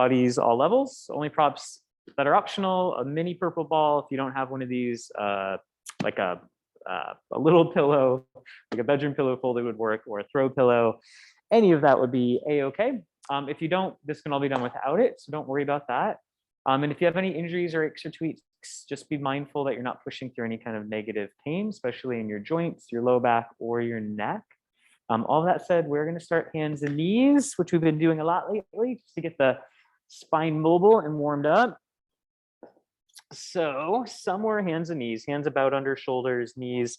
Pilates All Levels. Only props that are optional, a mini purple ball if you don't have one of these, like a little pillow, like a bedroom pillow folded would work, or a throw pillow. Any of that would be a-okay. If you don't, this can all be done without it, so don't worry about that. And if you have any injuries or aches or tweaks, just be mindful that you're not pushing through any kind of negative pain, especially in your joints, your low back, or your neck. All that said, we're going to start hands and knees, which we've been doing a lot lately, just to get the spine mobile and warmed up. So somewhere hands and knees, hands about under shoulders, knees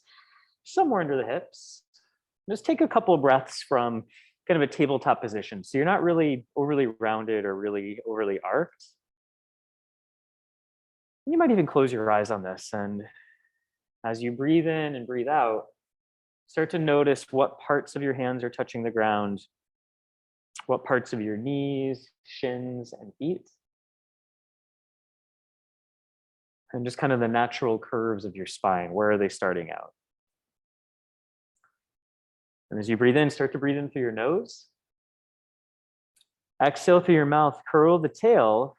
somewhere under the hips. Just take a couple of breaths from kind of a tabletop position. So you're not really overly rounded or really overly arced. You might even close your eyes on this. And as you breathe in and breathe out, start to notice what parts of your hands are touching the ground, what parts of your knees, shins, and feet. And just kind of the natural curves of your spine. Where are they starting out? And as you breathe in, start to breathe in through your nose. Exhale through your mouth, curl the tail,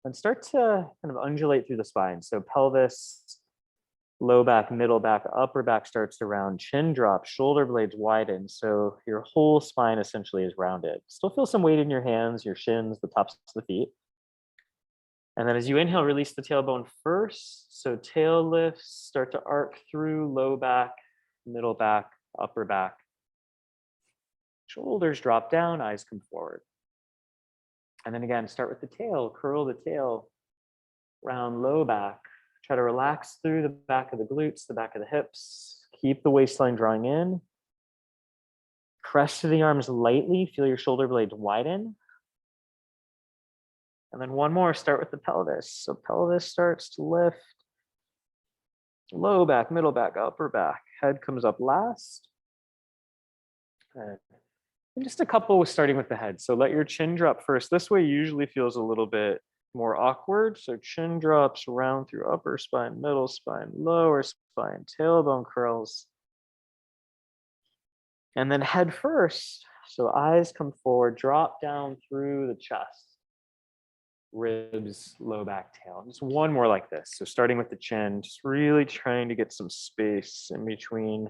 and start to kind of undulate through the spine. So pelvis, low back, middle back, upper back starts to round, chin drop, shoulder blades widen. So your whole spine essentially is rounded. Still feel some weight in your hands, your shins, the tops of the feet. And then as you inhale, release the tailbone first. So tail lifts, start to arc through low back, middle back, upper back. Shoulders drop down, eyes come forward. And then again, start with the tail, curl the tail, round low back. Try to relax through the back of the glutes, the back of the hips. Keep the waistline drawing in. Press to the arms lightly, feel your shoulder blades widen. And then one more, start with the pelvis. So pelvis starts to lift. Low back, middle back, upper back. Head comes up last. And just a couple with starting with the head. So let your chin drop first. This way usually feels a little bit more awkward. So chin drops round through upper spine, middle spine, lower spine, tailbone curls. And then head first. So eyes come forward, drop down through the chest. Ribs, low back, tail. Just one more like this. So starting with the chin, just really trying to get some space in between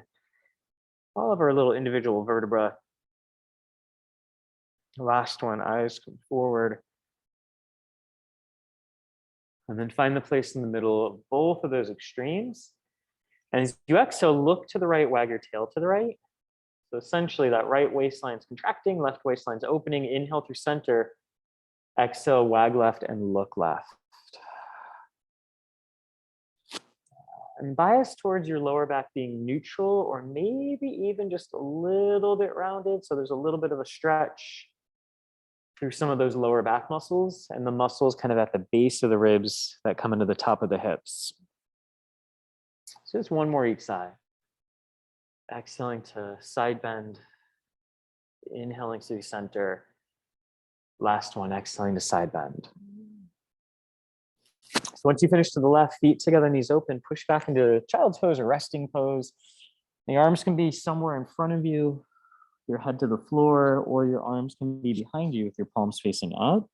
all of our little individual vertebrae. Last one, eyes come forward. And then find the place in the middle of both of those extremes. And as you exhale, look to the right, wag your tail to the right. So essentially that right waistline is contracting, left waistline is opening. Inhale through center. Exhale, wag left and look left. And bias towards your lower back being neutral or maybe even just a little bit rounded. So there's a little bit of a stretch through some of those lower back muscles and the muscles kind of at the base of the ribs that come into the top of the hips. So just one more each side. Exhaling to side bend. Inhaling through center. Last one, exhaling to side bend. So once you finish to the left, feet together, knees open, push back into child's pose or resting pose. The arms can be somewhere in front of you, your head to the floor, or your arms can be behind you with your palms facing up.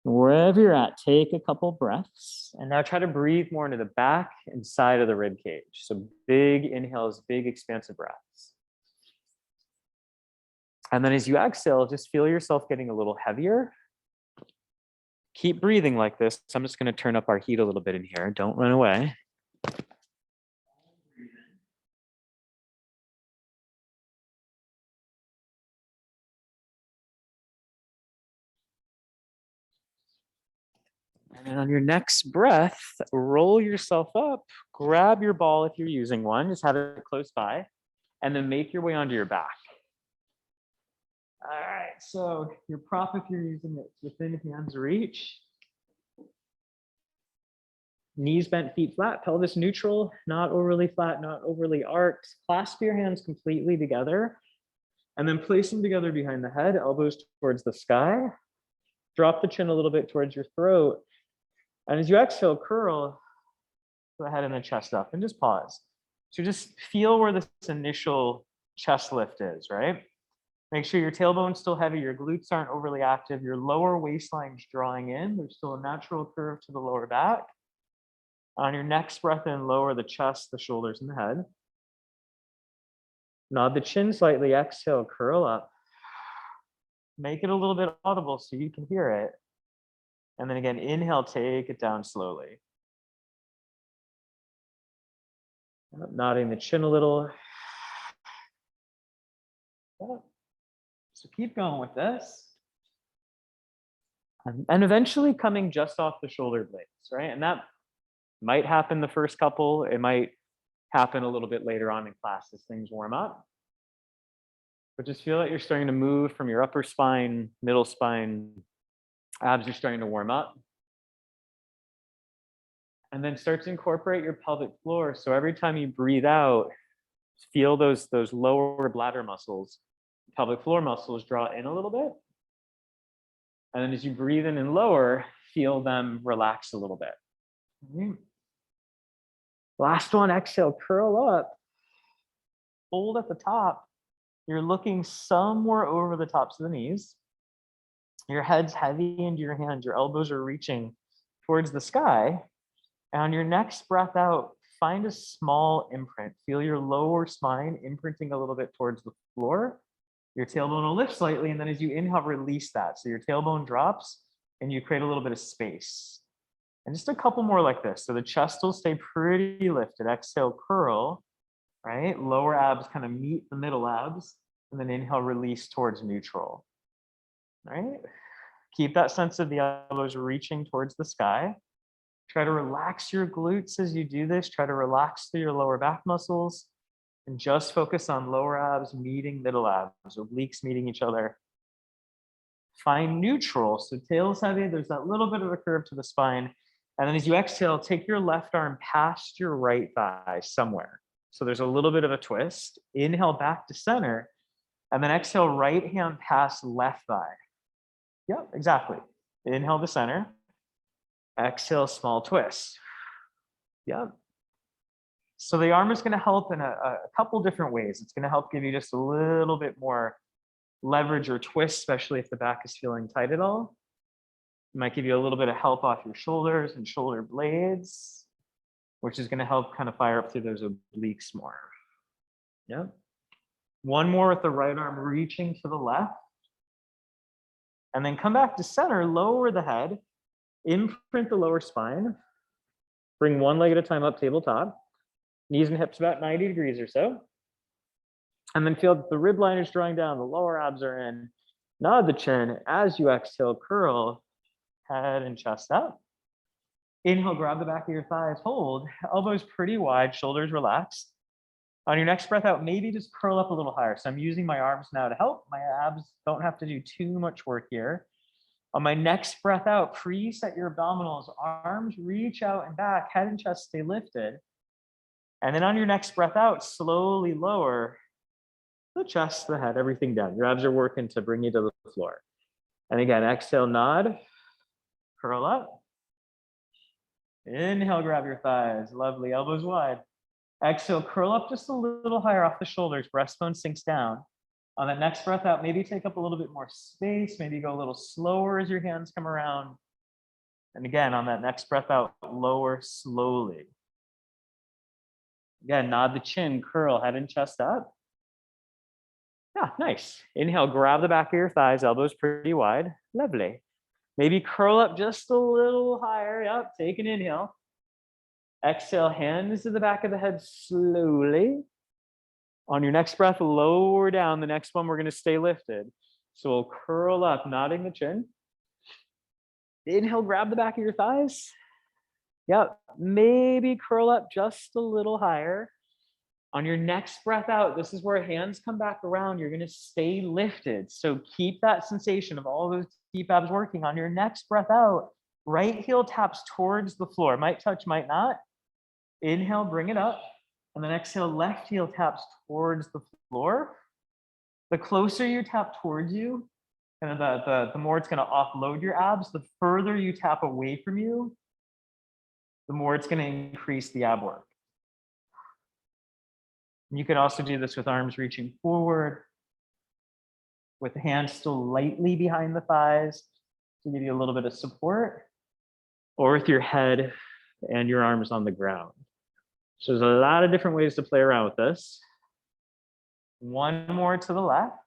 Wherever you're at, take a couple breaths. And now try to breathe more into the back and side of the rib cage. So big inhales, big expansive breaths. And then as you exhale, just feel yourself getting a little heavier. Keep breathing like this. So I'm just going to turn up our heat a little bit in here. Don't run away. And then on your next breath, roll yourself up, grab your ball if you're using one, just have it close by, and then make your way onto your back. All right, so your prop, if you're using it within hand's reach. Knees bent, feet flat, pelvis neutral, not overly flat, not overly arched. Clasp your hands completely together, and then place them together behind the head, elbows towards the sky. Drop the chin a little bit towards your throat. And as you exhale, curl the head and the chest up and just pause. So just feel where this initial chest lift is, right? Make sure your tailbone's still heavy, your glutes aren't overly active, your lower waistline's drawing in. There's still a natural curve to the lower back. On your next breath in, lower the chest, the shoulders, and the head. Nod the chin slightly, exhale, curl up. Make it a little bit audible so you can hear it. And then again, inhale, take it down slowly. Nodding the chin a little. So keep going with this. And eventually coming just off the shoulder blades, right? And that might happen the first couple. It might happen a little bit later on in class as things warm up. But just feel that you're starting to move from your upper spine, middle spine, abs are starting to warm up. And then start to incorporate your pelvic floor. So every time you breathe out, feel those lower bladder muscles, pelvic floor muscles draw in a little bit. And then as you breathe in and lower, feel them relax a little bit. Right. Last one, exhale, curl up. Hold at the top. You're looking somewhere over the tops of the knees. Your head's heavy into your hands. Your elbows are reaching towards the sky. And on your next breath out, find a small imprint. Feel your lower spine imprinting a little bit towards the floor. Your tailbone will lift slightly, and then as you inhale, release that. So your tailbone drops, and you create a little bit of space. And just a couple more like this. So the chest will stay pretty lifted. Exhale, curl, right? Lower abs kind of meet the middle abs, and then inhale, release towards neutral, right? Keep that sense of the elbows reaching towards the sky. Try to relax your glutes as you do this. Try to relax through your lower back muscles and just focus on lower abs meeting middle abs, obliques meeting each other. Find neutral. So tail's heavy. There's that little bit of a curve to the spine. And then as you exhale, take your left arm past your right thigh somewhere. So there's a little bit of a twist. Inhale back to center. And then exhale, right hand past left thigh. Yep, exactly. Inhale to center. Exhale, small twist. Yep. So the arm is going to help in a couple different ways. It's going to help give you just a little bit more leverage or twist, especially if the back is feeling tight at all. It might give you a little bit of help off your shoulders and shoulder blades, which is going to help kind of fire up through those obliques more. Yep. One more with the right arm reaching to the left. And then come back to center, lower the head, imprint the lower spine, bring one leg at a time up tabletop, knees and hips about 90 degrees or so. And then feel that the rib line is drawing down, the lower abs are in. Nod the chin. As you exhale, curl head and chest up. Inhale, grab the back of your thighs, hold. Elbows pretty wide, shoulders relaxed. On your next breath out, maybe just curl up a little higher. So I'm using my arms now to help. My abs don't have to do too much work here. On my next breath out, preset your abdominals, arms reach out and back, head and chest stay lifted. And then on your next breath out, slowly lower the chest, the head, everything down. Your abs are working to bring you to the floor. And again, exhale, nod, curl up. Inhale, grab your thighs, lovely, elbows wide. Exhale, curl up just a little higher off the shoulders, breastbone sinks down. On that next breath out, maybe take up a little bit more space, maybe go a little slower as your hands come around. And again, on that next breath out, lower slowly. Again, nod the chin, curl, head and chest up. Yeah, nice. Inhale, grab the back of your thighs, elbows pretty wide. Lovely. Maybe curl up just a little higher. Yep, take an inhale. Exhale, hands to the back of the head slowly. On your next breath, lower down. The next one, we're going to stay lifted. So we'll curl up, nodding the chin. Inhale, grab the back of your thighs. Yep, maybe curl up just a little higher. On your next breath out, this is where hands come back around. You're going to stay lifted. So keep that sensation of all those deep abs working. On your next breath out, right heel taps towards the floor. Might touch, might not. Inhale, bring it up. And then exhale, left heel taps towards the floor. The closer you tap towards you, and the more it's going to offload your abs. The further you tap away from you, the more it's going to increase the ab work. You can also do this with arms reaching forward. with the hands still lightly behind the thighs to give you a little bit of support, or with your head and your arms on the ground. So there's a lot of different ways to play around with this. One more to the left.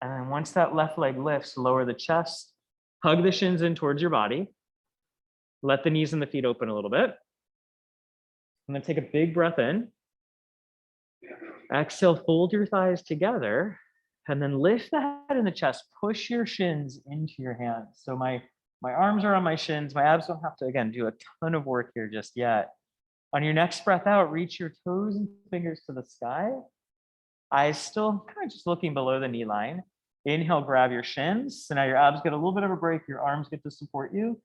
And then once that left leg lifts, lower the chest, hug the shins in towards your body. Let the knees and the feet open a little bit. And then take a big breath in. Exhale, fold your thighs together. And then lift the head and the chest. Push your shins into your hands. So my arms are on my shins. My abs don't have to, again, do a ton of work here just yet. On your next breath out, reach your toes and fingers to the sky. Eyes still kind of just looking below the knee line. Inhale, grab your shins. So now your abs get a little bit of a break. Your arms get to support you.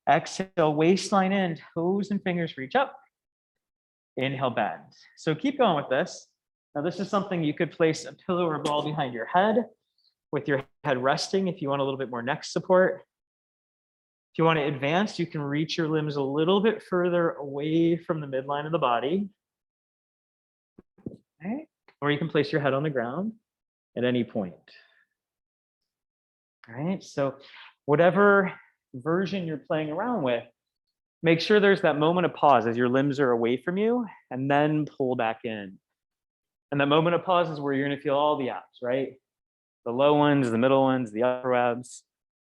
Exhale, waistline in, toes and fingers reach up. Inhale, bend. So keep going with this. Now this is something you could place a pillow or a ball behind your head with your head resting if you want a little bit more neck support. If you want to advance, you can reach your limbs a little bit further away from the midline of the body. Okay. Or you can place your head on the ground at any point. All right, so whatever version you're playing around with, make sure there's that moment of pause as your limbs are away from you, and then pull back in. And that moment of pause is where you're gonna feel all the abs, right? The low ones, the middle ones, the upper abs,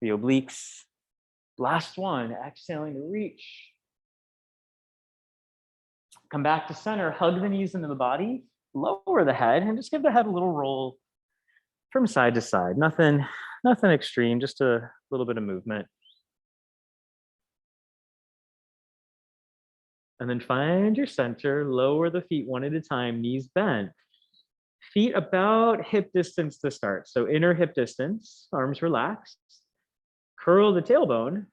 the obliques. Last one, exhaling to reach. Come back to center, hug the knees into the body, lower the head, and just give the head a little roll from side to side. Nothing extreme, just a little bit of movement. And then find your center, lower the feet one at a time, knees bent. Feet about hip distance to start. So inner hip distance, arms relaxed. Curl the tailbone.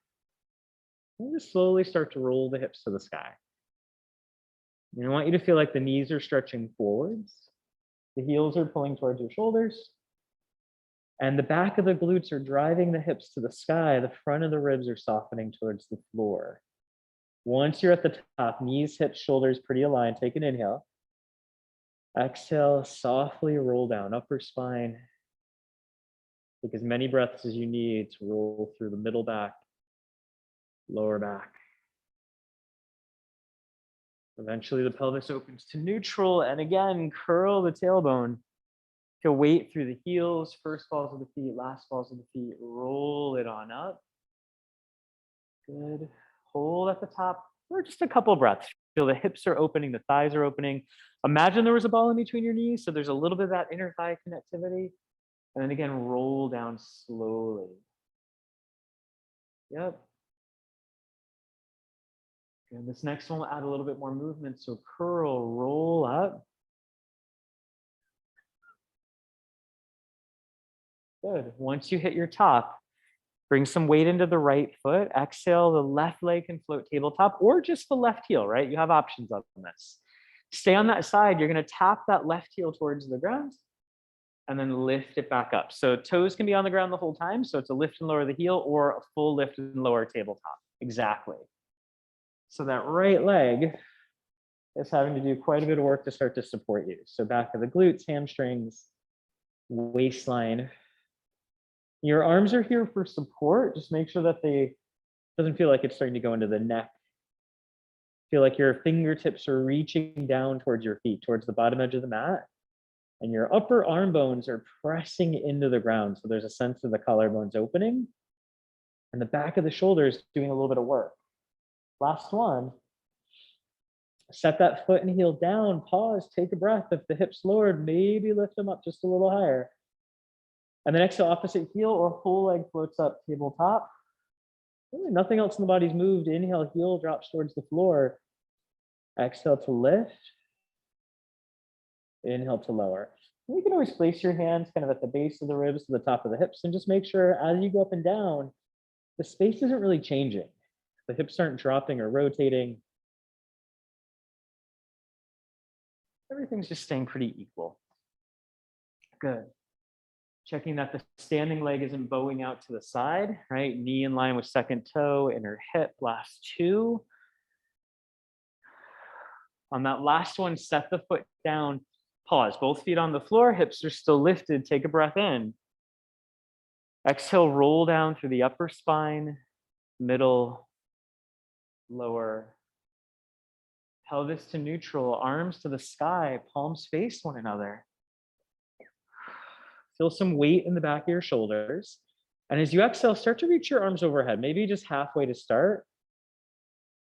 And just slowly start to roll the hips to the sky. And I want you to feel like the knees are stretching forwards. The heels are pulling towards your shoulders. And the back of the glutes are driving the hips to the sky. The front of the ribs are softening towards the floor. Once you're at the top, knees, hips, shoulders pretty aligned, take an inhale. Exhale, softly roll down, upper spine. Take as many breaths as you need to roll through the middle back, lower back. Eventually the pelvis opens to neutral, and again, curl the tailbone. Feel weight through the heels, first falls of the feet, last falls of the feet, roll it on up. Good. Hold at the top for just a couple breaths. Feel the hips are opening, the thighs are opening. Imagine there was a ball in between your knees, so there's a little bit of that inner thigh connectivity. And then again, roll down slowly. Yep. And this next one will add a little bit more movement. So curl, roll up. Good. Once you hit your top, bring some weight into the right foot. Exhale, the left leg can float tabletop or just the left heel, right? You have options on this. Stay on that side. You're going to tap that left heel towards the ground and then lift it back up. So toes can be on the ground the whole time. So it's a lift and lower the heel or a full lift and lower tabletop. Exactly. So that right leg is having to do quite a bit of work to start to support you. So back of the glutes, hamstrings, waistline. Your arms are here for support. Just make sure that doesn't feel like it's starting to go into the neck. Feel like your fingertips are reaching down towards your feet, towards the bottom edge of the mat. And your upper arm bones are pressing into the ground. So there's a sense of the collarbones opening. And the back of the shoulders doing a little bit of work. Last one. Set that foot and heel down. Pause. Take a breath. If the hips lowered, maybe lift them up just a little higher. And then exhale, opposite heel or whole leg floats up, tabletop. Really, nothing else in the body's moved. Inhale, heel drops towards the floor. Exhale to lift. Inhale to lower. And you can always place your hands kind of at the base of the ribs to the top of the hips and just make sure as you go up and down, the space isn't really changing. The hips aren't dropping or rotating. Everything's just staying pretty equal. Good. Checking that the standing leg isn't bowing out to the side, right? Knee in line with second toe, inner hip, last two. On that last one, set the foot down Pause, both feet on the floor, hips are still lifted. Take a breath in. Exhale, roll down through the upper spine, middle, lower. Pelvis to neutral, arms to the sky, palms face one another. Feel some weight in the back of your shoulders. And as you exhale, start to reach your arms overhead, maybe just halfway to start.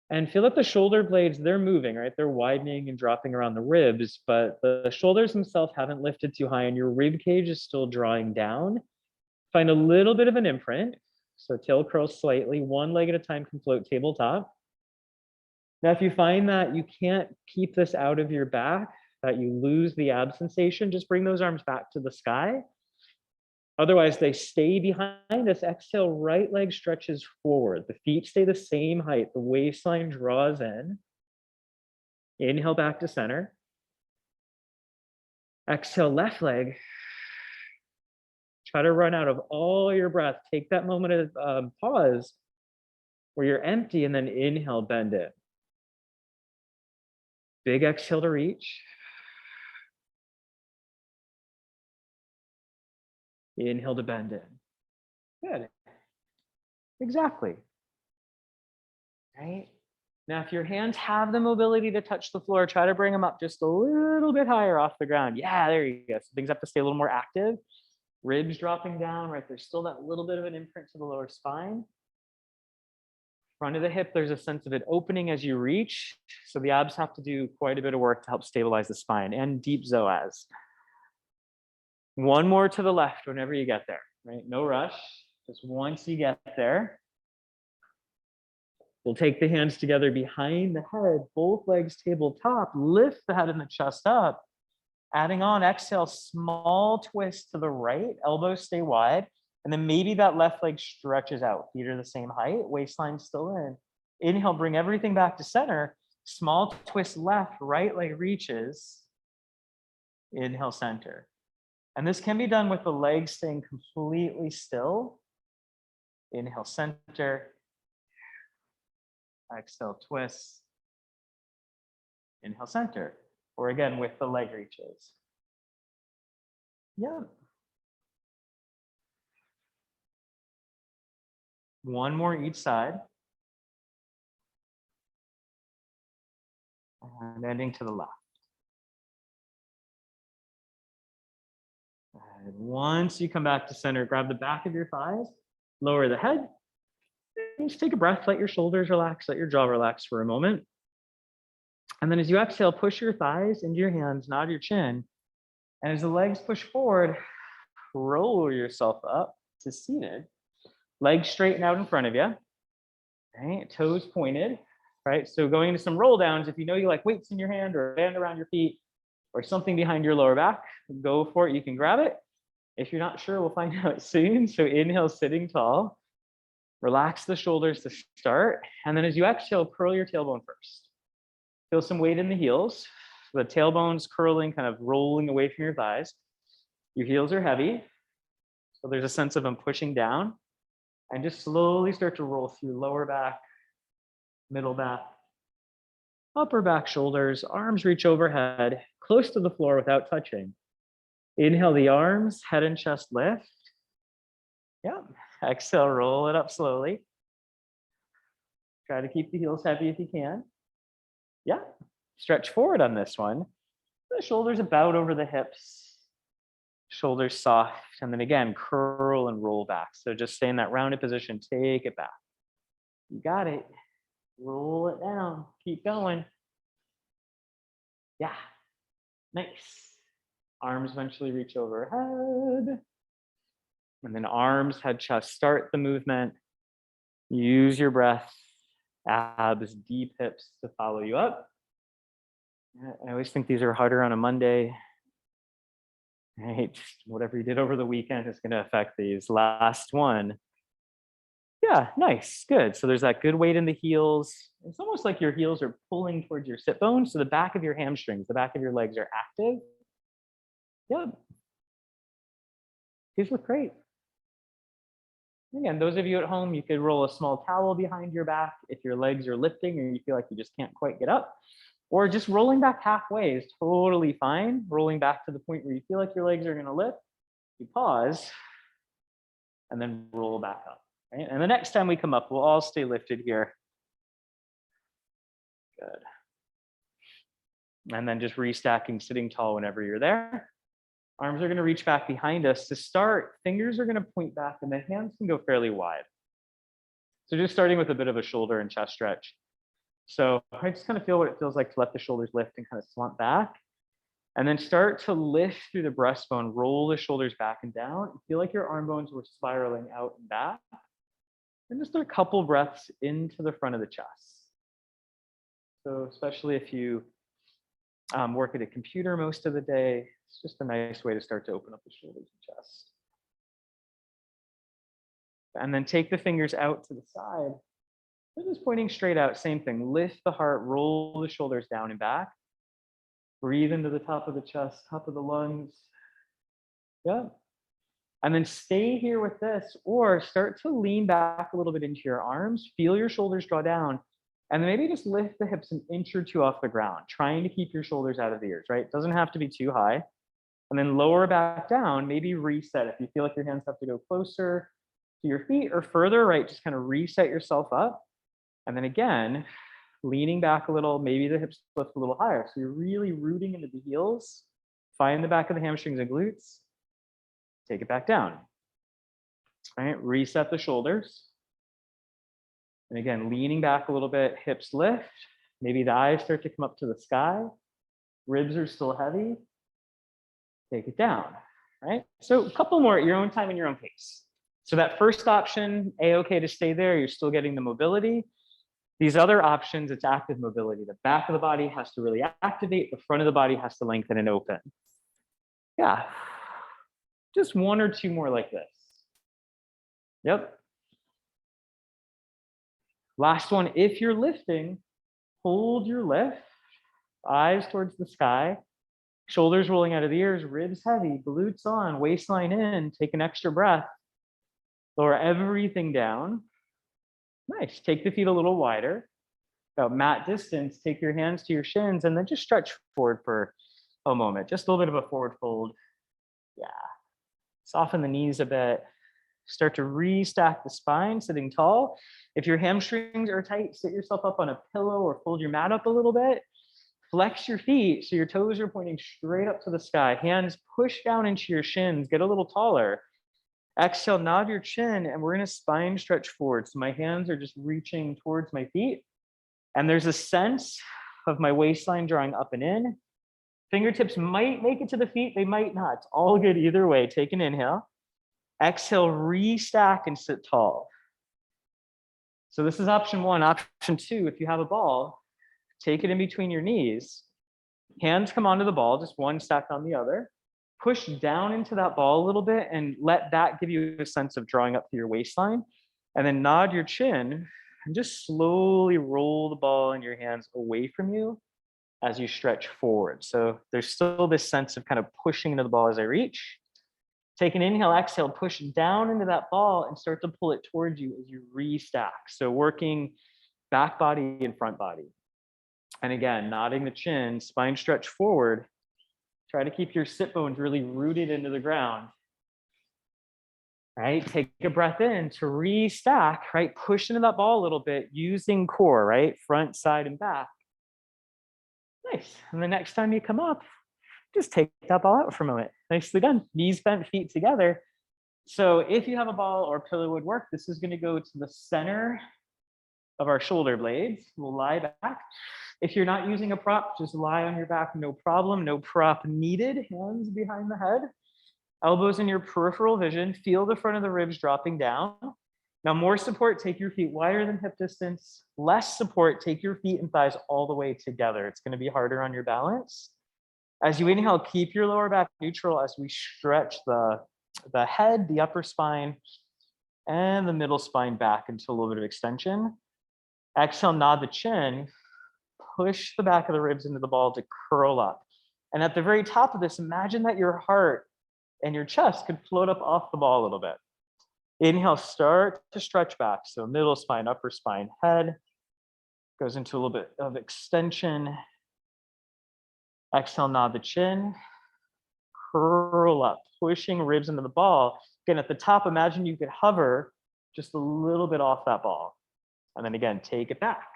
And feel that the shoulder blades, they're moving, right? They're widening and dropping around the ribs, but the shoulders themselves haven't lifted too high and your rib cage is still drawing down. Find a little bit of an imprint. So tail curls slightly, one leg at a time can float tabletop. Now, if you find that you can't keep this out of your back, that you lose the ab sensation, just bring those arms back to the sky. Otherwise, they stay behind us. Exhale, right leg stretches forward. The feet stay the same height. The waistline draws in. Inhale back to center. Exhale, left leg. Try to run out of all your breath. Take that moment of pause where you're empty and then inhale, bend it. Big exhale to reach. Inhale to bend in. Good. Exactly. Right? Now, if your hands have the mobility to touch the floor, try to bring them up just a little bit higher off the ground. Yeah, there you go. So things have to stay a little more active. Ribs dropping down, right? There's still that little bit of an imprint to the lower spine. Front of the hip, there's a sense of it opening as you reach. So the abs have to do quite a bit of work to help stabilize the spine and deep psoas. One more to the left whenever you get there, right? No rush. Just once you get there, we'll take the hands together behind the head, both legs tabletop, lift the head and the chest up. Adding on, exhale, small twist to the right, elbows stay wide. And then maybe that left leg stretches out. Feet are the same height, waistline still in. Inhale, bring everything back to center. Small twist left, right leg reaches. Inhale, center. And this can be done with the legs staying completely still. Inhale, center. Exhale, twist. Inhale, center. Or again, with the leg reaches. Yeah. One more each side. And ending to the left. And once you come back to center, grab the back of your thighs, lower the head. And just take a breath, let your shoulders relax, let your jaw relax for a moment. And then as you exhale, push your thighs into your hands, nod your chin. And as the legs push forward, roll yourself up to seated. Legs straighten out in front of you. Right? Toes pointed. Right? So going into some roll downs, if you know you like weights in your hand or a band around your feet or something behind your lower back, go for it. You can grab it. If you're not sure, we'll find out soon. So inhale, sitting tall. Relax the shoulders to start. And then as you exhale, curl your tailbone first. Feel some weight in the heels. The tailbone's curling, kind of rolling away from your thighs. Your heels are heavy. So there's a sense of them pushing down. And just slowly start to roll through lower back, middle back, upper back shoulders, arms reach overhead, close to the floor without touching. Inhale the arms, head and chest lift. Yeah. Exhale, roll it up slowly. Try to keep the heels heavy if you can. Yeah. Stretch forward on this one. The shoulders about over the hips. Shoulders soft. And then again, curl and roll back. So just stay in that rounded position. Take it back. You got it. Roll it down. Keep going. Yeah. Nice. Arms eventually reach overhead. And then arms, head, chest, start the movement. Use your breath, abs, deep hips to follow you up. I always think these are harder on a Monday. Right? Just whatever you did over the weekend is going to affect these. Last one. Yeah, nice, good. So there's that good weight in the heels. It's almost like your heels are pulling towards your sit bones. So the back of your hamstrings, the back of your legs are active. Yeah. These look great. Again, those of you at home, you could roll a small towel behind your back if your legs are lifting or you feel like you just can't quite get up. Or just rolling back halfway is totally fine. Rolling back to the point where you feel like your legs are gonna lift, you pause, and then roll back up, right? And the next time we come up, we'll all stay lifted here. Good. And then just restacking, sitting tall whenever you're there. Arms are gonna reach back behind us. To start, fingers are gonna point back and the hands can go fairly wide. So just starting with a bit of a shoulder and chest stretch. So I just kind of feel what it feels like to let the shoulders lift and kind of slump back. And then start to lift through the breastbone, roll the shoulders back and down. Feel like your arm bones were spiraling out and back. And just a couple breaths into the front of the chest. So especially if you work at a computer most of the day, it's just a nice way to start to open up the shoulders and chest. And then take the fingers out to the side. They're just pointing straight out, same thing. Lift the heart, roll the shoulders down and back. Breathe into the top of the chest, top of the lungs. Yeah. And then stay here with this, or start to lean back a little bit into your arms. Feel your shoulders draw down. And then maybe just lift the hips an inch or two off the ground, trying to keep your shoulders out of the ears, right? It doesn't have to be too high. And then lower back down, maybe reset. If you feel like your hands have to go closer to your feet or further, right? Just kind of reset yourself up. And then again, leaning back a little, maybe the hips lift a little higher. So you're really rooting into the heels. Find the back of the hamstrings and glutes. Take it back down. All right, reset the shoulders. And again, leaning back a little bit, hips lift. Maybe the eyes start to come up to the sky. Ribs are still heavy. Take it down, right? So a couple more at your own time and your own pace. So that first option, A-okay to stay there, you're still getting the mobility. These other options, it's active mobility. The back of the body has to really activate, the front of the body has to lengthen and open. Yeah, just one or two more like this. Yep. Last one, if you're lifting, hold your lift, eyes towards the sky, shoulders rolling out of the ears, ribs heavy, glutes on, waistline in, take an extra breath, lower everything down. Nice, take the feet a little wider, about mat distance, take your hands to your shins and then just stretch forward for a moment, just a little bit of a forward fold. Yeah, soften the knees a bit, start to restack the spine, sitting tall. If your hamstrings are tight, sit yourself up on a pillow or fold your mat up a little bit. Flex your feet so your toes are pointing straight up to the sky. Hands push down into your shins, get a little taller. Exhale, nod your chin, and we're gonna spine stretch forward. So my hands are just reaching towards my feet. And there's a sense of my waistline drawing up and in. Fingertips might make it to the feet, they might not. It's all good either way. Take an inhale. Exhale, restack and sit tall. So this is option one. Option two, if you have a ball, take it in between your knees. Hands come onto the ball, just one stacked on the other. Push down into that ball a little bit and let that give you a sense of drawing up to your waistline. And then nod your chin and just slowly roll the ball in your hands away from you as you stretch forward. So there's still this sense of kind of pushing into the ball as I reach. Take an inhale, exhale, push down into that ball and start to pull it towards you as you restack. So working back body and front body. And again, nodding the chin, spine stretch forward. Try to keep your sit bones really rooted into the ground. Right, take a breath in to restack, right? Push into that ball a little bit using core, right? Front, side, and back. Nice, and the next time you come up, just take that ball out for a moment. Nicely done, knees bent, feet together. So if you have a ball or pillow would work, this is gonna go to the center of our shoulder blades. We'll lie back. If you're not using a prop, just lie on your back, no problem, no prop needed. Hands behind the head, elbows in your peripheral vision. Feel the front of the ribs dropping down. Now more support, take your feet wider than hip distance. Less support, take your feet and thighs all the way together. It's gonna be harder on your balance. As you inhale, keep your lower back neutral as we stretch the head, the upper spine, and the middle spine back into a little bit of extension. Exhale, nod the chin. Push the back of the ribs into the ball to curl up. And at the very top of this, imagine that your heart and your chest could float up off the ball a little bit. Inhale, start to stretch back. So middle spine, upper spine, head goes into a little bit of extension. Exhale, nod the chin. Curl up, pushing ribs into the ball. Again, at the top, imagine you could hover just a little bit off that ball. And then again, take it back.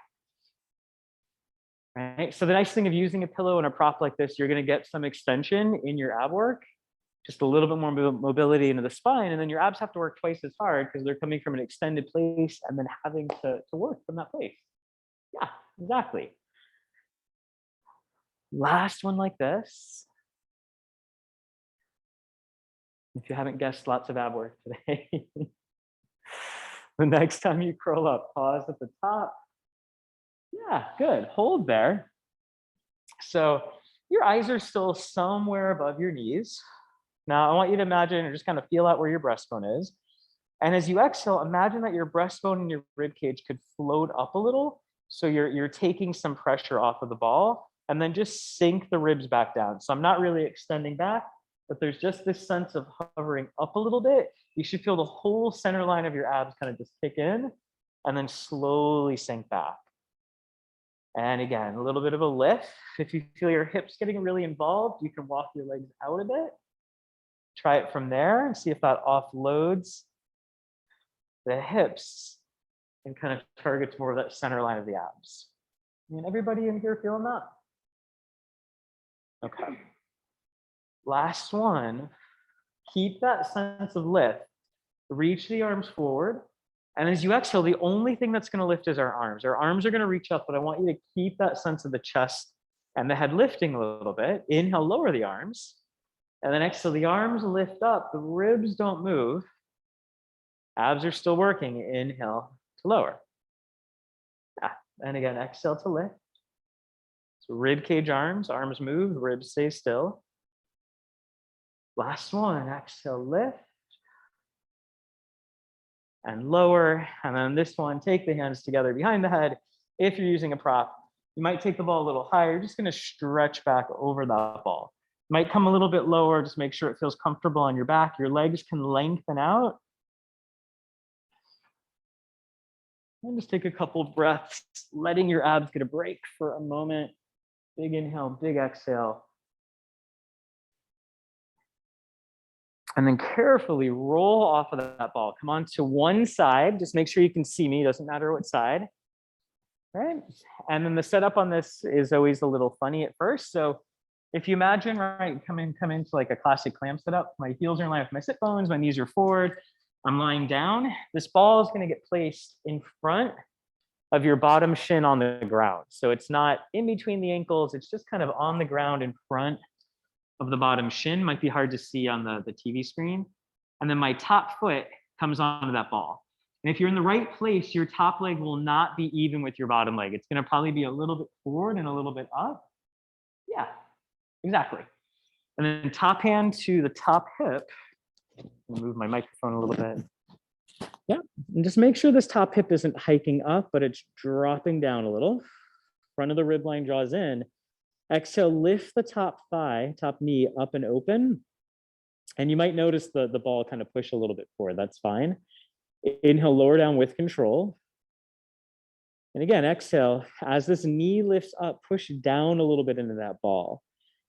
Right? So the nice thing of using a pillow and a prop like this, you're gonna get some extension in your ab work, just a little bit more mobility into the spine, and then your abs have to work twice as hard because they're coming from an extended place and then having to work from that place. Yeah, exactly. Last one like this. If you haven't guessed, lots of ab work today. The next time you curl up, pause at the top. Yeah, good. Hold there. So your eyes are still somewhere above your knees. Now I want you to imagine or just kind of feel out where your breastbone is. And as you exhale, imagine that your breastbone and your rib cage could float up a little. So you're taking some pressure off of the ball and then just sink the ribs back down. So I'm not really extending back, but there's just this sense of hovering up a little bit. You should feel the whole center line of your abs kind of just kick in and then slowly sink back. And again, a little bit of a lift. If you feel your hips getting really involved, you can walk your legs out a bit. Try it from there and see if that offloads the hips and kind of targets more of that center line of the abs. And everybody in here feeling that? Okay. Last one. Keep that sense of lift. Reach the arms forward. And as you exhale, the only thing that's going to lift is our arms. Our arms are going to reach up, but I want you to keep that sense of the chest and the head lifting a little bit. Inhale, lower the arms. And then exhale, the arms lift up. The ribs don't move. Abs are still working. Inhale to lower. Yeah. And again, exhale to lift. So rib cage arms move, ribs stay still. Last one, exhale, lift. And lower. And then this one, take the hands together behind the head. If you're using a prop, you might take the ball a little higher. You're just going to stretch back over that ball. Might come a little bit lower. Just make sure it feels comfortable on your back. Your legs can lengthen out. And just take a couple breaths, letting your abs get a break for a moment. Big inhale, big exhale. And then carefully roll off of that ball. Come on to one side. Just make sure you can see me. Doesn't matter what side. All right. And then the setup on this is always a little funny at first. So if you imagine, right, come into like a classic clam setup. My heels are in line with my sit bones. My knees are forward. I'm lying down. This ball is going to get placed in front of your bottom shin on the ground. So it's not in between the ankles. It's just kind of on the ground in front of the bottom shin. Might be hard to see on the TV screen. And then my top foot comes onto that ball. And if you're in the right place, your top leg will not be even with your bottom leg. It's going to probably be a little bit forward and a little bit up. Yeah, exactly. And then top hand to the top hip. Move my microphone a little bit. Yeah, and just make sure this top hip isn't hiking up, but it's dropping down a little. Front of the rib line draws in. Exhale, lift the top thigh, top knee up and open. And you might notice the ball kind of push a little bit forward. That's fine. Inhale, lower down with control. And again, exhale, as this knee lifts up, push down a little bit into that ball.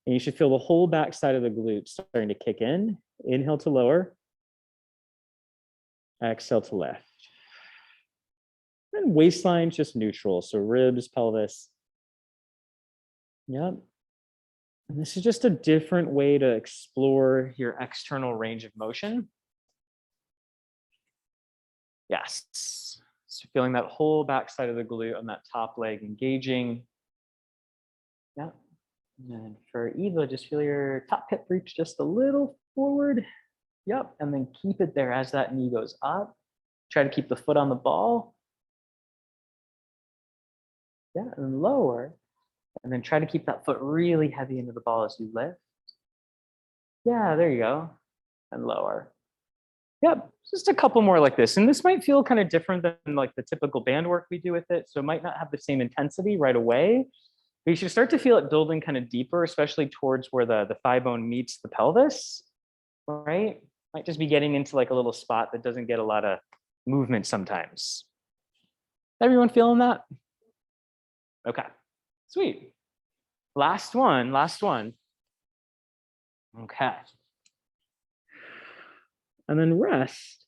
And you should feel the whole back side of the glute starting to kick in. Inhale to lower. Exhale to lift. And waistline's just neutral. So ribs, pelvis. Yep. And this is just a different way to explore your external range of motion. Yes. So feeling that whole backside of the glute on that top leg engaging. Yeah. And then for Eva, just feel your top hip reach just a little forward. Yep. And then keep it there as that knee goes up. Try to keep the foot on the ball. Yeah. And lower. And then try to keep that foot really heavy into the ball as you lift. Yeah, there you go. And lower. Yep, just a couple more like this. And this might feel kind of different than like the typical band work we do with it. So it might not have the same intensity right away. But you should start to feel it building kind of deeper, especially towards where the thigh bone meets the pelvis, right? Might just be getting into like a little spot that doesn't get a lot of movement sometimes. Everyone feeling that? Okay. Sweet. Last one, last one. Okay. And then rest.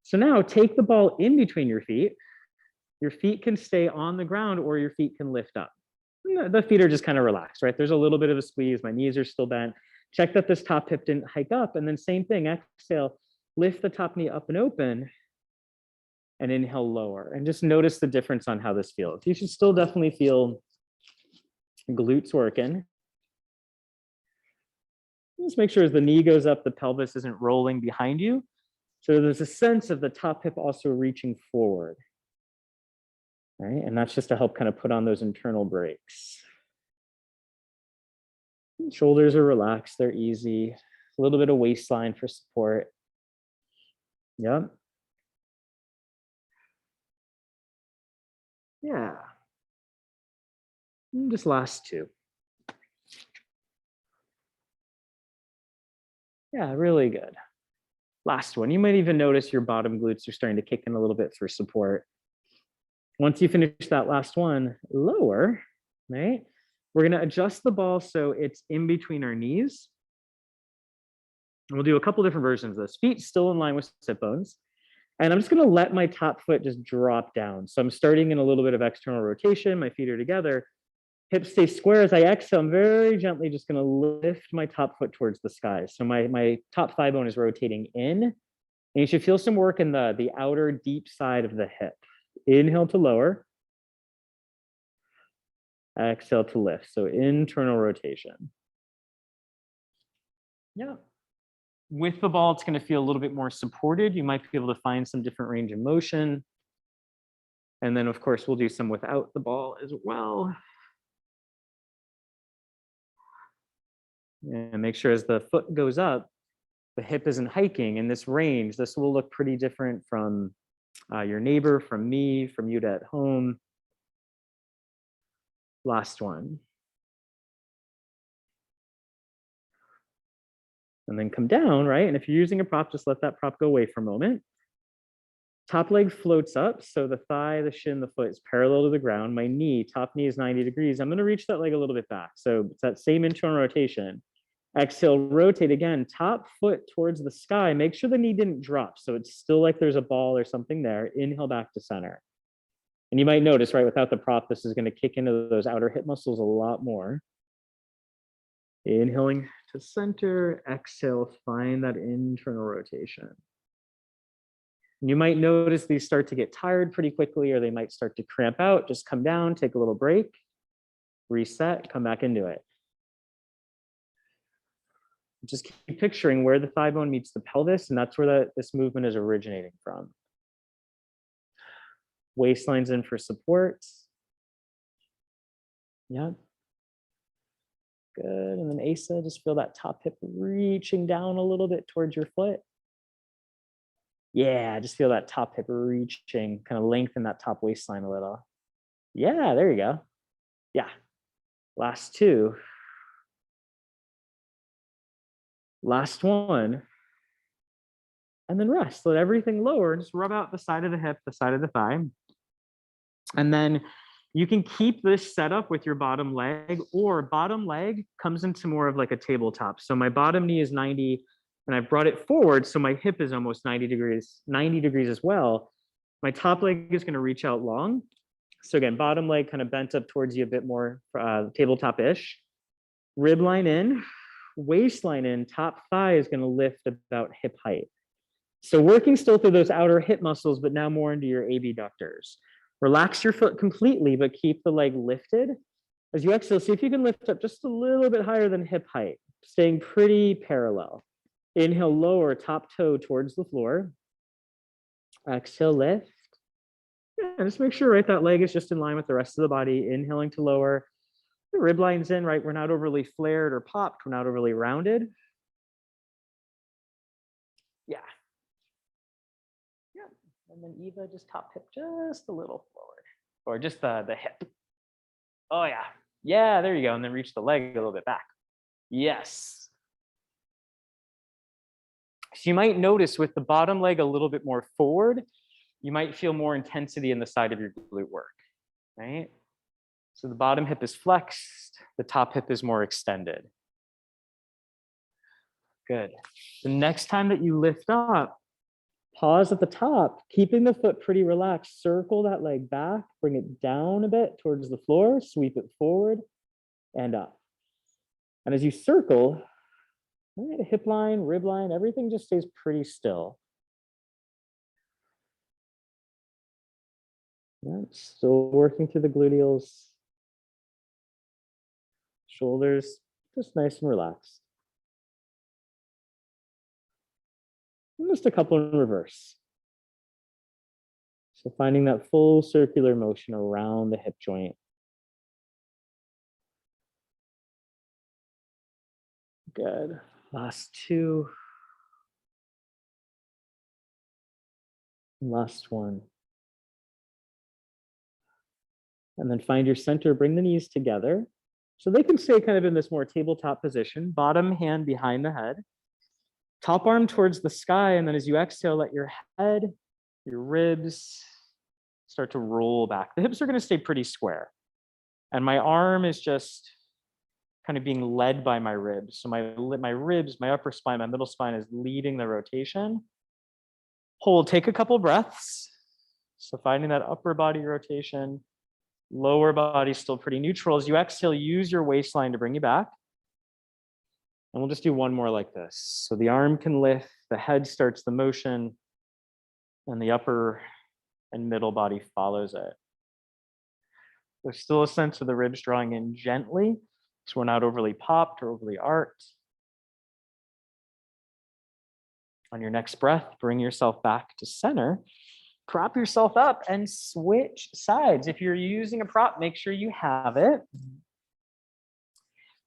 So now take the ball in between your feet. Your feet can stay on the ground or your feet can lift up. The feet are just kind of relaxed, right? There's a little bit of a squeeze. My knees are still bent. Check that this top hip didn't hike up. And then same thing, exhale, lift the top knee up and open and inhale lower. And just notice the difference on how this feels. You should still definitely feel glutes working. Just make sure as the knee goes up, the pelvis isn't rolling behind you. So there's a sense of the top hip also reaching forward. Right? And that's just to help kind of put on those internal brakes. Shoulders are relaxed, they're easy. A little bit of waistline for support. Yep. Yeah. And just last two. Yeah, really good. Last one. You might even notice your bottom glutes are starting to kick in a little bit for support. Once you finish that last one, lower, right? We're going to adjust the ball so it's in between our knees. And we'll do a couple different versions of this. Feet still in line with sit bones. And I'm just going to let my top foot just drop down. So I'm starting in a little bit of external rotation. My feet are together. Hips stay square. As I exhale, I'm very gently just going to lift my top foot towards the sky. So my top thigh bone is rotating in. And you should feel some work in the outer deep side of the hip. Inhale to lower. Exhale to lift. So internal rotation. Yeah. With the ball, it's going to feel a little bit more supported. You might be able to find some different range of motion. And then, of course, we'll do some without the ball as well. And make sure as the foot goes up, the hip isn't hiking in this range. This will look pretty different from your neighbor, from me, from you at home. Last one. And then come down, right? And if you're using a prop, just let that prop go away for a moment. Top leg floats up. So the thigh, the shin, the foot is parallel to the ground. My knee, top knee is 90 degrees. I'm going to reach that leg a little bit back. So it's that same internal rotation. Exhale, rotate again, top foot towards the sky. Make sure the knee didn't drop. So it's still like there's a ball or something there. Inhale back to center. And you might notice, right, without the prop, this is going to kick into those outer hip muscles a lot more. Inhaling to center, exhale, find that internal rotation. And you might notice these start to get tired pretty quickly, or they might start to cramp out. Just come down, take a little break, reset, come back into it. Just keep picturing where the thigh bone meets the pelvis, and that's where this movement is originating from. Waistline's in for support. Yeah. Good. And then Asa, just feel that top hip reaching down a little bit towards your foot. Yeah, just feel that top hip reaching, kind of lengthen that top waistline a little. Yeah, there you go. Yeah. Last two. Last one. And then rest. Let everything lower. Just rub out the side of the hip, the side of the thigh. And then you can keep this setup with your bottom leg, or bottom leg comes into more of like a tabletop. So my bottom knee is 90 and I've brought it forward. So my hip is almost 90 degrees as well. My top leg is going to reach out long. So again, bottom leg kind of bent up towards you a bit more tabletop-ish. Rib line in, waistline in, top thigh is going to lift about hip height. So working still through those outer hip muscles, but now more into your abductors. Relax your foot completely, but keep the leg lifted. As you exhale, see if you can lift up just a little bit higher than hip height, staying pretty parallel. Inhale, lower, top toe towards the floor. Exhale, lift. Yeah, just make sure, right, that leg is just in line with the rest of the body. Inhaling to lower. The rib line's in, right? We're not overly flared or popped. We're not overly rounded. Yeah. Yeah. And then Eva, just top hip just a little forward. Or just the hip. Oh, yeah. Yeah, there you go. And then reach the leg a little bit back. Yes. So you might notice with the bottom leg a little bit more forward, you might feel more intensity in the side of your glute work, right? So the bottom hip is flexed, the top hip is more extended. Good. The next time that you lift up, pause at the top, keeping the foot pretty relaxed. Circle that leg back, bring it down a bit towards the floor, sweep it forward and up. And as you circle, right, hip line, rib line, everything just stays pretty still. Right, still working through the gluteals. Shoulders just nice and relaxed. And just a couple in reverse. So finding that full circular motion around the hip joint. Good. Last two. Last one. And then find your center, bring the knees together. So they can stay kind of in this more tabletop position, bottom hand behind the head, top arm towards the sky. And then as you exhale, let your head, your ribs start to roll back. The hips are going to stay pretty square. And my arm is just kind of being led by my ribs. So my ribs, my upper spine, my middle spine is leading the rotation. Hold, take a couple breaths. So finding that upper body rotation, lower body still pretty neutral. As you exhale, use your waistline to bring you back. And we'll just do one more like this. So the arm can lift, the head starts the motion, and the upper and middle body follows it. There's still a sense of the ribs drawing in gently, so we're not overly popped or overly arched. On your next breath, bring yourself back to center. Prop yourself up and switch sides. If you're using a prop, make sure you have it.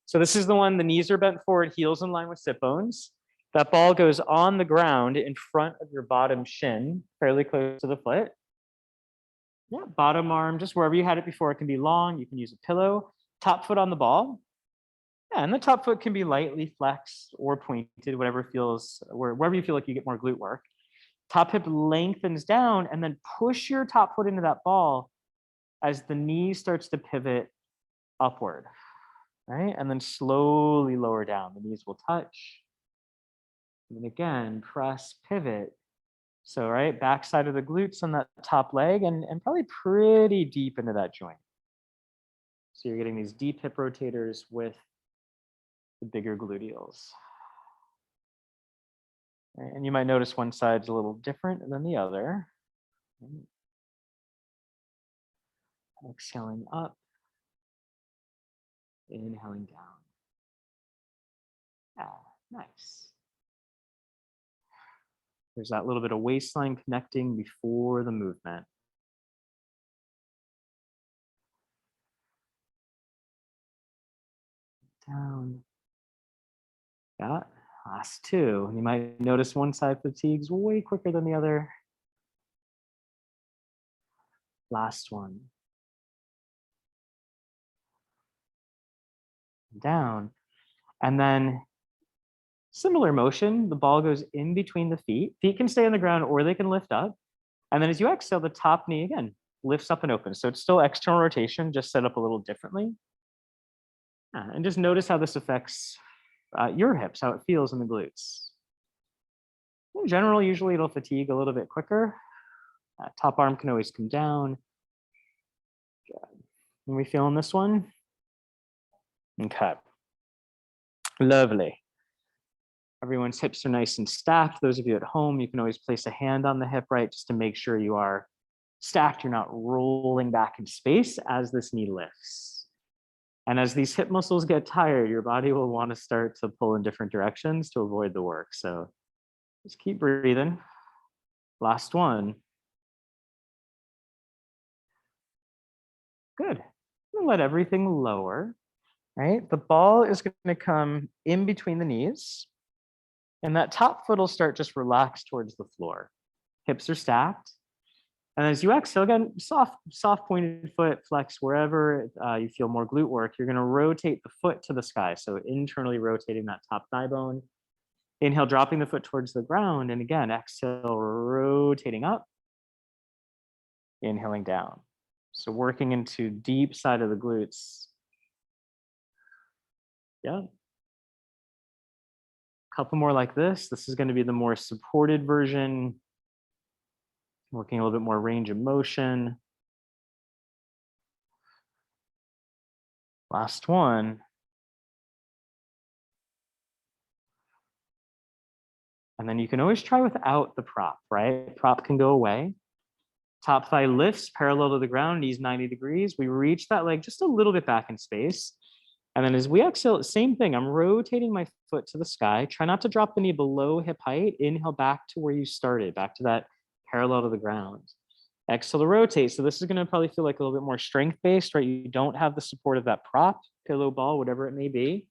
So this is the one, the knees are bent forward, heels in line with sit bones. That ball goes on the ground in front of your bottom shin, fairly close to the foot. Yeah, bottom arm, just wherever you had it before, it can be long. You can use a pillow. Top foot on the ball. Yeah, and the top foot can be lightly flexed or pointed, whatever feels, wherever you feel like you get more glute work. Top hip lengthens down and then push your top foot into that ball as the knee starts to pivot upward, right? And then slowly lower down. The knees will touch. And then again, press, pivot. So, right, backside of the glutes on that top leg and probably pretty deep into that joint. So you're getting these deep hip rotators with the bigger gluteals. Right, and you might notice one side's a little different than the other. Exhaling up, inhaling down. Yeah, nice. There's that little bit of waistline connecting before the movement. Down. Yeah, last two. You might notice one side fatigues way quicker than the other. Last one. Down. And then similar motion, the ball goes in between the feet. Feet can stay on the ground or they can lift up. And then as you exhale, the top knee again lifts up and opens. So it's still external rotation, just set up a little differently. And just notice how this affects your hips, how it feels in the glutes. In general, usually it'll fatigue a little bit quicker. Top arm can always come down. Good. Are we feeling this one? Okay. Lovely. Everyone's hips are nice and stacked. Those of you at home, you can always place a hand on the hip, right, just to make sure you are stacked. You're not rolling back in space as this knee lifts. And as these hip muscles get tired, your body will want to start to pull in different directions to avoid the work. So just keep breathing. Last one. Good. Let everything lower, right? The ball is going to come in between the knees. And that top foot will start just relaxed towards the floor. Hips are stacked. And as you exhale, again, soft pointed foot, flex wherever you feel more glute work. You're going to rotate the foot to the sky. So internally rotating that top thigh bone. Inhale, dropping the foot towards the ground. And again, exhale, rotating up. Inhaling down. So working into deep side of the glutes. Yeah. Couple more like this. This is going to be the more supported version. Working a little bit more range of motion. Last one. And then you can always try without the prop, right? Prop can go away. Top thigh lifts parallel to the ground, knees 90 degrees. We reach that leg just a little bit back in space. And then as we exhale, same thing. I'm rotating my foot to the sky. Try not to drop the knee below hip height. Inhale back to where you started, back to that parallel to the ground. Exhale to rotate. So this is going to probably feel like a little bit more strength-based, right? You don't have the support of that prop, pillow ball, whatever it may be.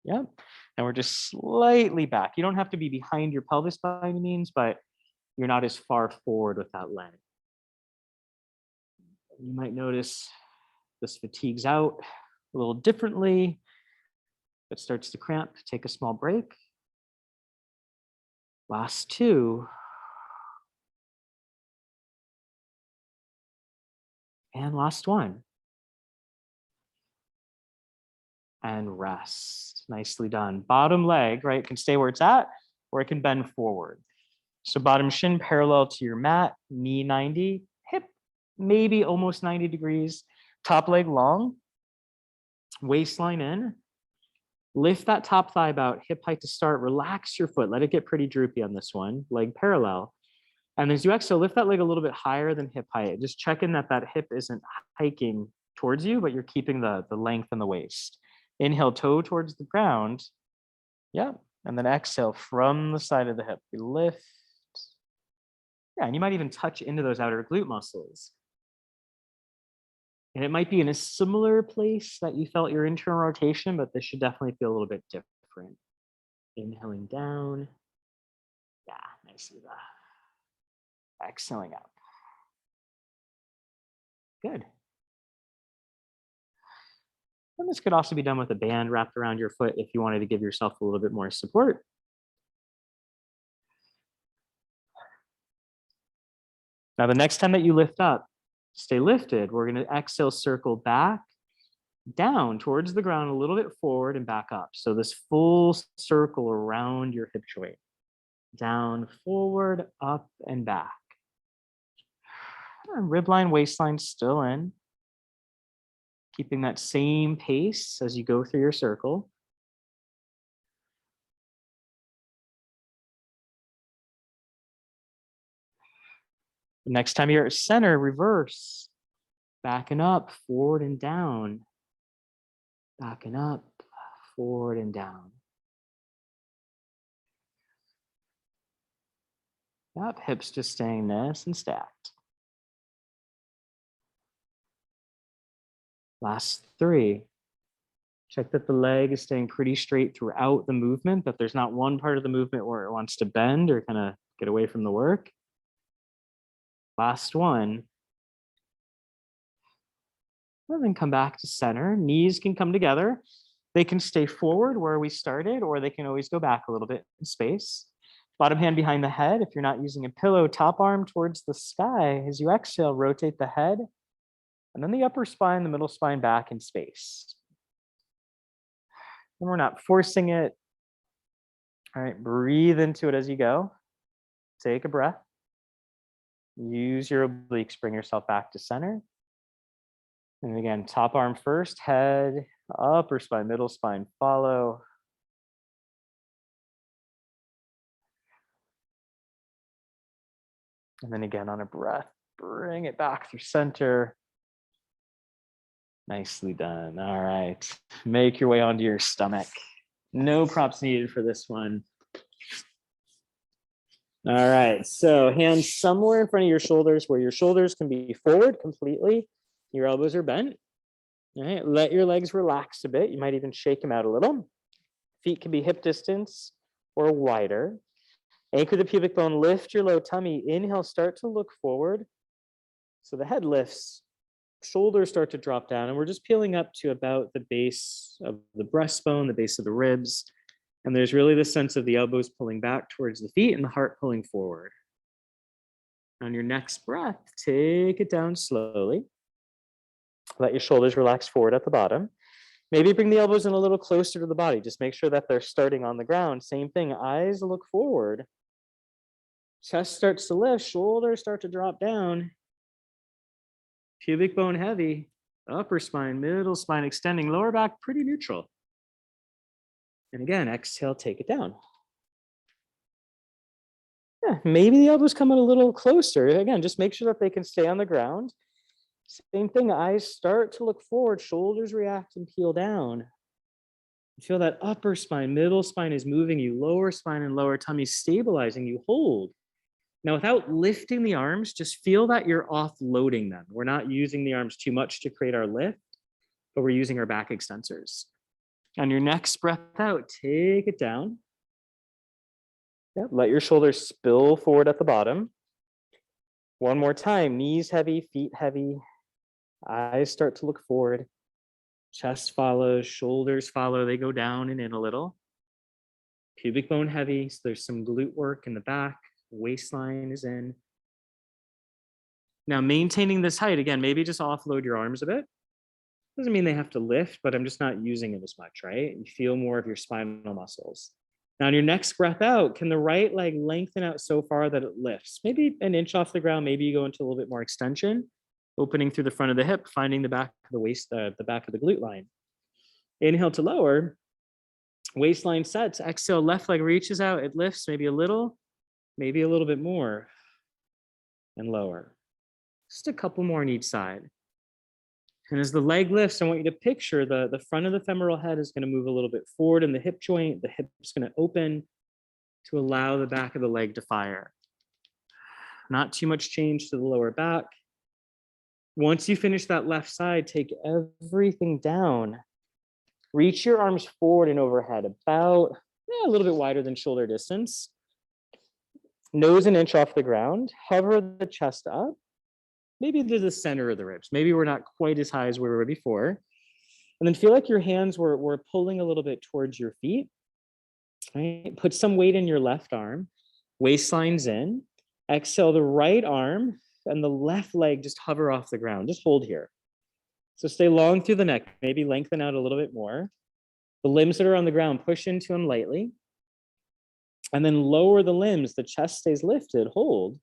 Yep. And we're just slightly back. You don't have to be behind your pelvis by any means, but you're not as far forward with that leg. You might notice this fatigues out a little differently. If it starts to cramp, take a small break. Last two. And last one. And rest. Nicely done. Bottom leg, right, can stay where it's at, or it can bend forward. So bottom shin parallel to your mat, knee 90, hip maybe almost 90 degrees, top leg long, waistline in. Lift that top thigh about hip height to start. Relax your foot. Let it get pretty droopy on this one. Leg parallel. And as you exhale, lift that leg a little bit higher than hip height. Just check in that that hip isn't hiking towards you, but you're keeping the length in the waist. Inhale, toe towards the ground. Yeah. And then exhale from the side of the hip. We lift. Yeah, and you might even touch into those outer glute muscles. And it might be in a similar place that you felt your internal rotation, but this should definitely feel a little bit different. Inhaling down. Yeah, nicely there. Exhaling up. Good. And this could also be done with a band wrapped around your foot if you wanted to give yourself a little bit more support. Now, the next time that you lift up, stay lifted. We're going to exhale, circle back, down towards the ground, a little bit forward and back up. So this full circle around your hip joint. Down, forward, up, and back. And rib line, waistline still in. Keeping that same pace as you go through your circle. Next time you're at center, reverse. Backing up, forward and down. Backing up, forward and down. Yep, hips just staying nice and stacked. Last three. Check that the leg is staying pretty straight throughout the movement, that there's not one part of the movement where it wants to bend or kind of get away from the work. Last one. And then come back to center. Knees can come together. They can stay forward where we started, or they can always go back a little bit in space. Bottom hand behind the head. If you're not using a pillow, top arm towards the sky. As you exhale, rotate the head. And then the upper spine, the middle spine back in space. And we're not forcing it. All right, breathe into it as you go. Take a breath. Use your obliques, bring yourself back to center. And again, top arm first, head, upper spine, middle spine, follow. And then again on a breath, bring it back through center. Nicely done. All right, make your way onto your stomach. No props needed for this one. All right, so hands somewhere in front of your shoulders where your shoulders can be forward completely. Your elbows are bent. All right, let your legs relax a bit. You might even shake them out a little. Feet can be hip distance or wider. Anchor the pubic bone, lift your low tummy. Inhale, start to look forward. So the head lifts, shoulders start to drop down, and we're just peeling up to about the base of the breastbone, the base of the ribs. And there's really the sense of the elbows pulling back towards the feet and the heart pulling forward. On your next breath, take it down slowly. Let your shoulders relax forward at the bottom. Maybe bring the elbows in a little closer to the body. Just make sure that they're starting on the ground. Same thing, eyes look forward. Chest starts to lift, shoulders start to drop down. Pubic bone heavy, upper spine, middle spine extending, lower back pretty neutral. And again, exhale, take it down. Yeah, maybe the elbows come in a little closer. Again, just make sure that they can stay on the ground. Same thing, eyes start to look forward, shoulders react and peel down. Feel that upper spine, middle spine is moving you, lower spine and lower tummy stabilizing you, hold. Now, without lifting the arms, just feel that you're offloading them. We're not using the arms too much to create our lift, but we're using our back extensors. On your next breath out, take it down. Yep, let your shoulders spill forward at the bottom. One more time, knees heavy, feet heavy. Eyes start to look forward. Chest follows, shoulders follow. They go down and in a little. Pubic bone heavy, so there's some glute work in the back. Waistline is in. Now, maintaining this height, again, maybe just offload your arms a bit. Doesn't mean they have to lift, but I'm just not using it as much, right? You feel more of your spinal muscles. Now, on your next breath out, can the right leg lengthen out so far that it lifts? Maybe an inch off the ground, maybe you go into a little bit more extension, opening through the front of the hip, finding the back of the waist, the back of the glute line. Inhale to lower, waistline sets, exhale, left leg reaches out, it lifts maybe a little bit more, and lower. Just a couple more on each side. And as the leg lifts, I want you to picture the front of the femoral head is going to move a little bit forward in the hip joint. The hip's going to open to allow the back of the leg to fire. Not too much change to the lower back. Once you finish that left side, take everything down. Reach your arms forward and overhead, about a little bit wider than shoulder distance. Nose an inch off the ground. Hover the chest up. Maybe to the center of the ribs. Maybe we're not quite as high as we were before. And then feel like your hands were pulling a little bit towards your feet. Right? Put some weight in your left arm. Waistline's in. Exhale the right arm and the left leg just hover off the ground. Just hold here. So stay long through the neck. Maybe lengthen out a little bit more. The limbs that are on the ground, push into them lightly. And then lower the limbs. The chest stays lifted. Hold.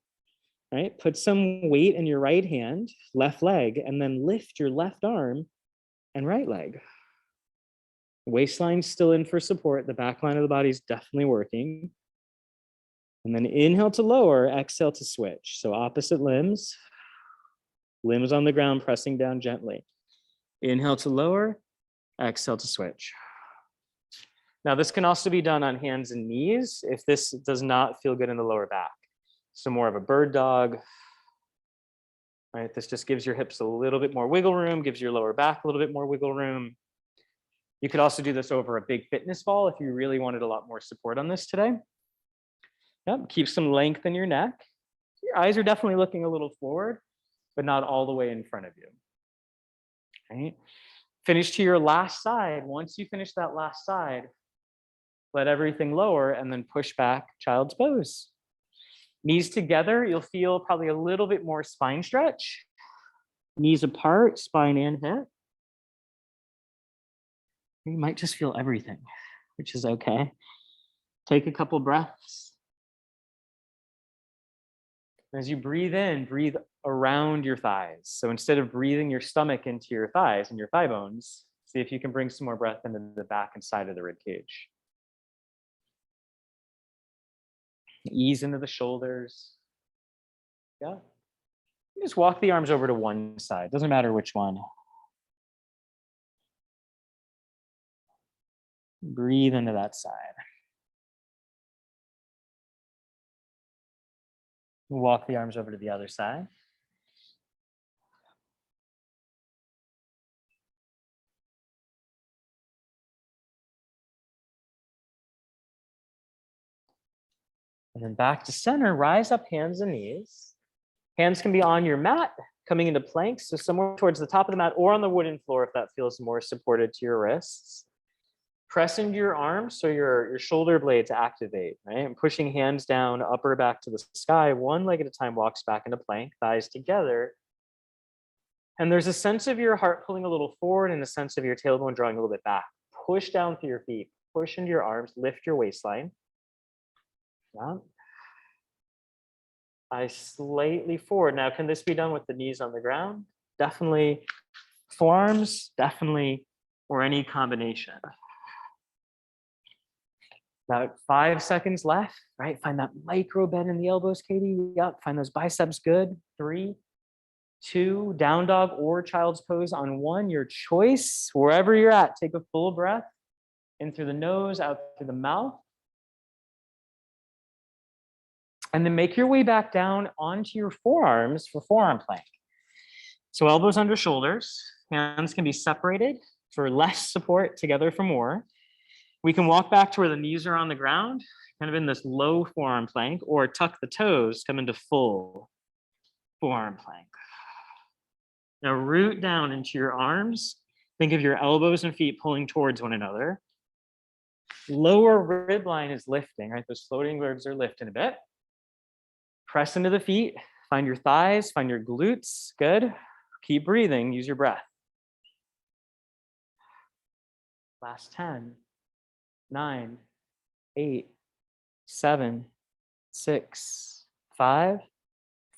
Right? Put some weight in your right hand, left leg, and then lift your left arm and right leg. Waistline's still in for support. The back line of the body is definitely working. And then inhale to lower, exhale to switch. So opposite limbs, limbs on the ground, pressing down gently. Inhale to lower, exhale to switch. Now, this can also be done on hands and knees if this does not feel good in the lower back. So more of a bird dog, right? This just gives your hips a little bit more wiggle room, gives your lower back a little bit more wiggle room. You could also do this over a big fitness ball if you really wanted a lot more support on this today. Yep, keep some length in your neck. Your eyes are definitely looking a little forward, but not all the way in front of you. Right? Finish to your last side. Once you finish that last side, let everything lower and then push back, child's pose. Knees together, you'll feel probably a little bit more spine stretch. Knees apart, spine and hip. You might just feel everything, which is okay. Take a couple breaths. As you breathe in, breathe around your thighs. So instead of breathing your stomach into your thighs and your thigh bones, see if you can bring some more breath into the back and side of the rib cage. Ease into the shoulders. Yeah. Just walk the arms over to one side. Doesn't matter which one. Breathe into that side. Walk the arms over to the other side. And then back to center, rise up hands and knees. Hands can be on your mat, coming into planks, so somewhere towards the top of the mat or on the wooden floor if that feels more supported to your wrists. Press into your arms so your shoulder blades activate, right? And pushing hands down, upper back to the sky, one leg at a time, walks back into plank, thighs together. And there's a sense of your heart pulling a little forward and a sense of your tailbone drawing a little bit back. Push down through your feet, push into your arms, lift your waistline. Yeah. Eyes slightly forward. Now, can this be done with the knees on the ground? Definitely. Forearms, definitely, or any combination. About 5 seconds left, right? Find that micro bend in the elbows, Katie. Yep, find those biceps good. 3, 2, down dog or child's pose on 1, your choice. Wherever you're at, take a full breath in through the nose, out through the mouth. And then make your way back down onto your forearms for forearm plank. So elbows under shoulders, hands can be separated for less support, together for more. We can walk back to where the knees are on the ground, kind of in this low forearm plank, or tuck the toes, come into full forearm plank. Now root down into your arms. Think of your elbows and feet pulling towards one another. Lower rib line is lifting, right? Those floating ribs are lifting a bit. Press into the feet, find your thighs, find your glutes, good. Keep breathing, use your breath. Last 10, 9, 8, 7, 6, 5,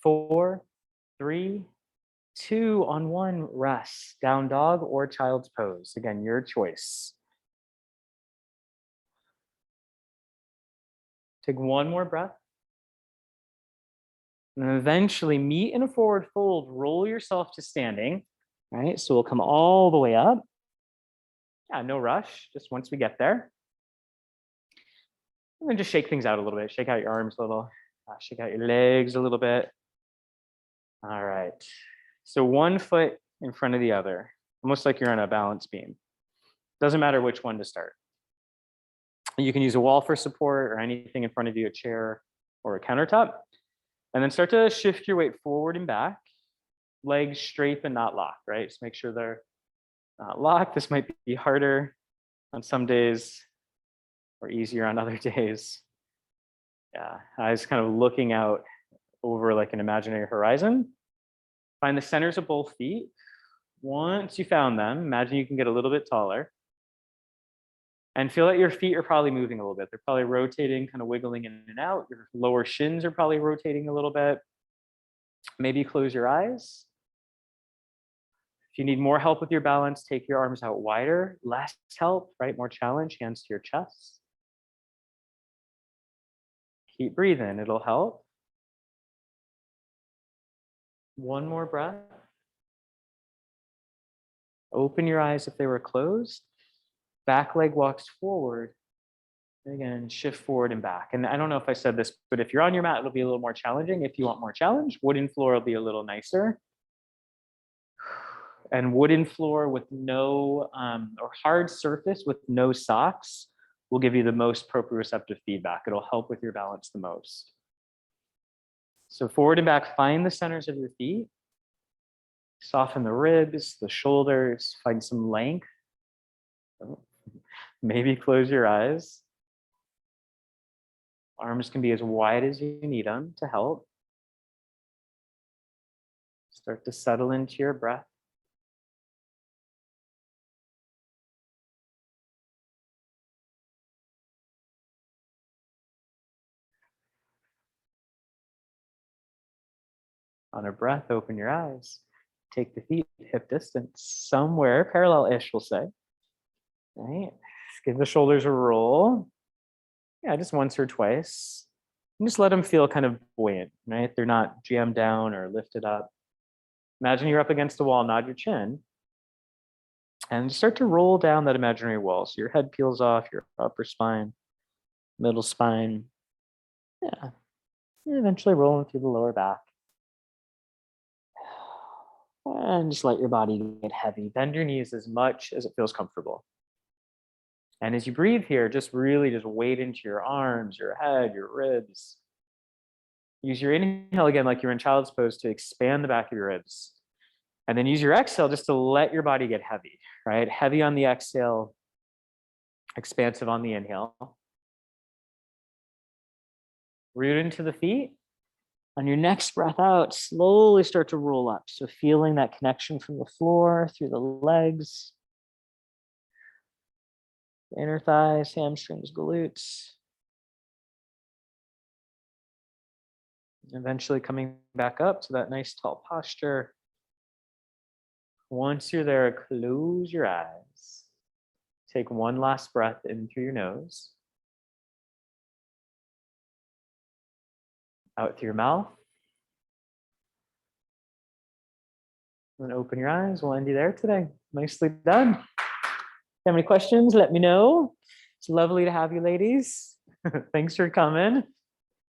4, 3, 2, on 1, rest. Down dog or child's pose. Again, your choice. Take one more breath. And eventually meet in a forward fold, roll yourself to standing, right? So we'll come all the way up. Yeah, no rush, just once we get there. And then just shake things out a little bit. Shake out your arms a little, shake out your legs a little bit. All right, so one foot in front of the other, almost like you're on a balance beam. Doesn't matter which one to start. You can use a wall for support or anything in front of you, a chair or a countertop. And then start to shift your weight forward and back. Legs straight but not locked, right? Just make sure they're not locked. This might be harder on some days or easier on other days. Yeah, eyes kind of looking out over like an imaginary horizon. Find the centers of both feet. Once you found them, imagine you can get a little bit taller. And feel that your feet are probably moving a little bit. They're probably rotating, kind of wiggling in and out. Your lower shins are probably rotating a little bit. Maybe close your eyes. If you need more help with your balance, take your arms out wider. Less help, right? More challenge, hands to your chest. Keep breathing, it'll help. One more breath. Open your eyes if they were closed. Back leg walks forward. Again, shift forward and back. And I don't know if I said this, but if you're on your mat, it'll be a little more challenging. If you want more challenge, wooden floor will be a little nicer. And wooden floor with no, or hard surface with no socks will give you the most proprioceptive feedback. It'll help with your balance the most. So forward and back, find the centers of your feet. Soften the ribs, the shoulders, find some length. Maybe close your eyes. Arms can be as wide as you need them to help. Start to settle into your breath. On a breath, open your eyes. Take the feet hip distance, somewhere parallel-ish, we'll say. Right? Give the shoulders a roll. Yeah, just once or twice. And just let them feel kind of buoyant, right? They're not jammed down or lifted up. Imagine you're up against a wall, nod your chin. And start to roll down that imaginary wall. So your head peels off, your upper spine, middle spine. Yeah. And eventually rolling through the lower back. And just let your body get heavy. Bend your knees as much as it feels comfortable. And as you breathe here, just really just weight into your arms, your head, your ribs. Use your inhale again like you're in child's pose to expand the back of your ribs. And then use your exhale just to let your body get heavy, right? Heavy on the exhale. Expansive on the inhale. Root into the feet. On your next breath out, slowly start to roll up. So feeling that connection from the floor through the legs, inner thighs, hamstrings, glutes. Eventually coming back up to that nice tall posture. Once you're there, close your eyes. Take one last breath in through your nose. Out through your mouth. And open your eyes. We'll end you there today. Nicely done. If you have any questions, let me know. It's lovely to have you ladies. Thanks for coming.